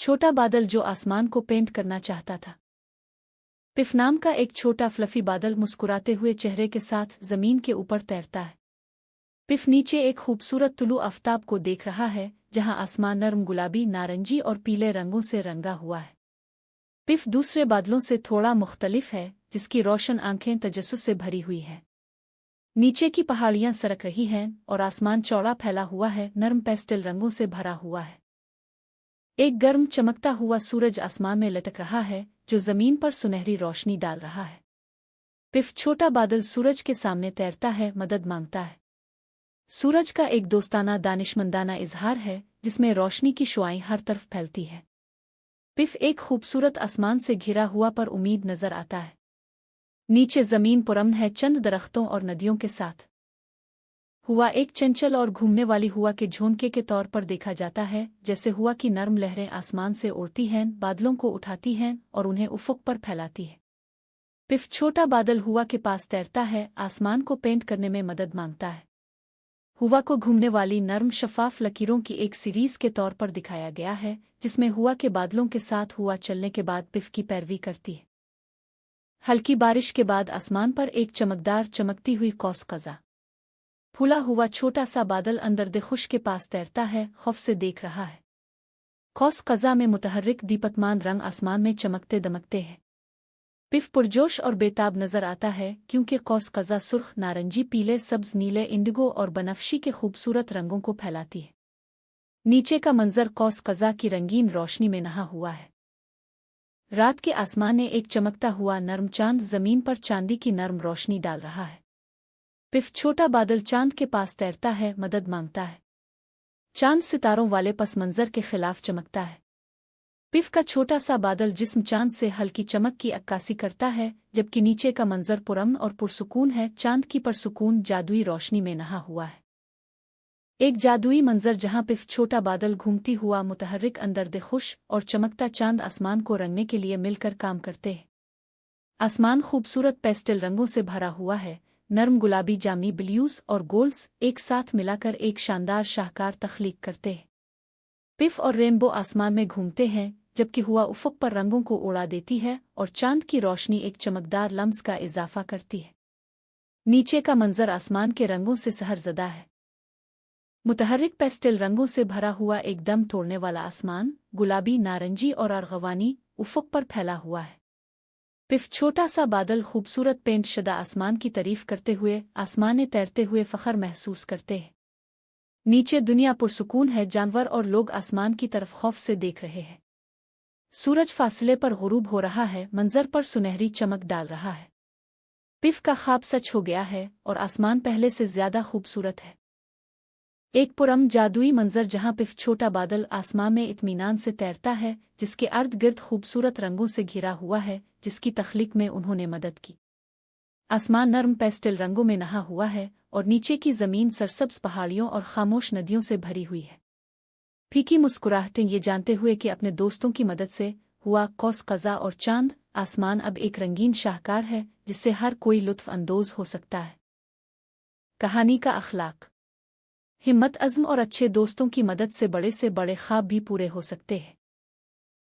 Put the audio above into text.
छोटा बादल जो आसमान को पेंट करना चाहता था। पिफ नाम का एक छोटा फ्लफी बादल मुस्कुराते हुए चेहरे के साथ जमीन के ऊपर तैरता है। पिफ नीचे एक खूबसूरत तुलू आफताब को देख रहा है, जहां आसमान नर्म गुलाबी, नारंगी और पीले रंगों से रंगा हुआ है। पिफ दूसरे बादलों से थोड़ा मुख्तलिफ है, जिसकी रोशन आंखें तजस्सुस से भरी हुई हैं। नीचे की पहाड़ियां सरक रही हैं और आसमान चौड़ा फैला हुआ है, नर्म पेस्टल रंगों से भरा हुआ है। एक गर्म चमकता हुआ सूरज आसमान में लटक रहा है, जो जमीन पर सुनहरी रोशनी डाल रहा है। पिफ छोटा बादल सूरज के सामने तैरता है, मदद मांगता है। सूरज का एक दोस्ताना, दानिशमंदाना इजहार है, जिसमें रोशनी की शुआएं हर तरफ फैलती है। पिफ एक खूबसूरत आसमान से घिरा हुआ पर उम्मीद नजर आता है। नीचे जमीन पुरअमन है, चंद दरख्तों और नदियों के साथ। हुआ एक चंचल और घूमने वाली हुआ के झोंके के तौर पर देखा जाता है, जैसे हुआ की नर्म लहरें आसमान से उड़ती हैं, बादलों को उठाती हैं और उन्हें उफ़ुक़ पर फैलाती है। पिफ छोटा बादल हुआ के पास तैरता है, आसमान को पेंट करने में मदद मांगता है। हुआ को घूमने वाली नर्म शफाफ लकीरों की एक सीरीज के तौर पर दिखाया गया है, जिसमें हुआ के बादलों के साथ हुआ चलने के बाद पिफ की पैरवी करती है। हल्की बारिश के बाद आसमान पर एक चमकदार चमकती हुई कौस कज़ा। फूला हुआ छोटा सा बादल अंदर खुश के पास तैरता है, खौफ से देख रहा है। कौस कज़ा में मुतहर्रिक दीपकमान रंग आसमान में चमकते दमकते हैं। पिफ पुरजोश और बेताब नजर आता है, क्योंकि कौस कज़ा सुर्ख, नारंगी, पीले, सब्ज, नीले, इंडिगो और बनफशी के खूबसूरत रंगों को फैलाती है। नीचे का मंजर कौस कज़ा की रंगीन रोशनी में नहा हुआ है। रात के आसमान में एक चमकता हुआ नर्म चांद जमीन पर चांदी की नर्म रोशनी डाल रहा है। पिफ छोटा बादल चांद के पास तैरता है, मदद मांगता है। चांद सितारों वाले पस मंजर के खिलाफ चमकता है। पिफ का छोटा सा बादल जिस्म चांद से हल्की चमक की अक्कासी करता है, जबकि नीचे का मंजर पुरअमन और पुरसुकून है, चांद की परसुकून जादुई रोशनी में नहा हुआ है। एक जादुई मंजर जहां पिफ छोटा बादल घूमती हुआ मुतहर्रिक, अंदर खुश और चमकता चांद आसमान को रंगने के लिए मिलकर काम करते हैं। आसमान खूबसूरत पेस्टल रंगों से भरा हुआ है, नर्म गुलाबी, जामनी, ब्लूज और गोल्ड्स एक साथ मिलाकर एक शानदार शाहकार तख्लीक करते हैं। पिफ और रेनबो आसमान में घूमते हैं, जबकि हुआ उफ़ुक़ पर रंगों को उड़ा देती है और चांद की रोशनी एक चमकदार लम्स का इजाफा करती है। नीचे का मंजर आसमान के रंगों से सहरज़दा है। मुतहर्रिक पेस्टल रंगों से भरा हुआ, एकदम तोड़ने वाला आसमान, गुलाबी, नारंगी और अर्गवानी, उफ़ुक़ पर फैला हुआ है। पिफ छोटा सा बादल खूबसूरत पेंट शुदा आसमान की तारीफ करते हुए आसमान में तैरते हुए फ़ख्र महसूस करते हैं। नीचे दुनिया पुरसुकून है, जानवर और लोग आसमान की तरफ खौफ से देख रहे हैं। सूरज फासले पर गुरूब हो रहा है, मंजर पर सुनहरी चमक डाल रहा है। पिफ का ख्वाब सच हो गया है और आसमान पहले से ज्यादा खूबसूरत है। एक पुरअमन जादुई मंजर जहां पिफ छोटा बादल आसमान में इत्मीनान से तैरता है, जिसके अर्द गिर्द खूबसूरत रंगों से घिरा हुआ है, जिसकी तख्लीक में उन्होंने मदद की। आसमान नर्म पेस्टल रंगों में नहा हुआ है और नीचे की जमीन सरसब्ज पहाड़ियों और खामोश नदियों से भरी हुई है। फीकी मुस्कुराहटें ये जानते हुए कि अपने दोस्तों की मदद से हुआ, कौस कज़ा और चांद आसमान अब एक रंगीन शाहकार है, जिससे हर कोई लुत्फ अंदोज हो सकता है। कहानी का अखलाक। हिम्मत, अज़्म और अच्छे दोस्तों की मदद से बड़े ख्वाब भी पूरे हो सकते हैं।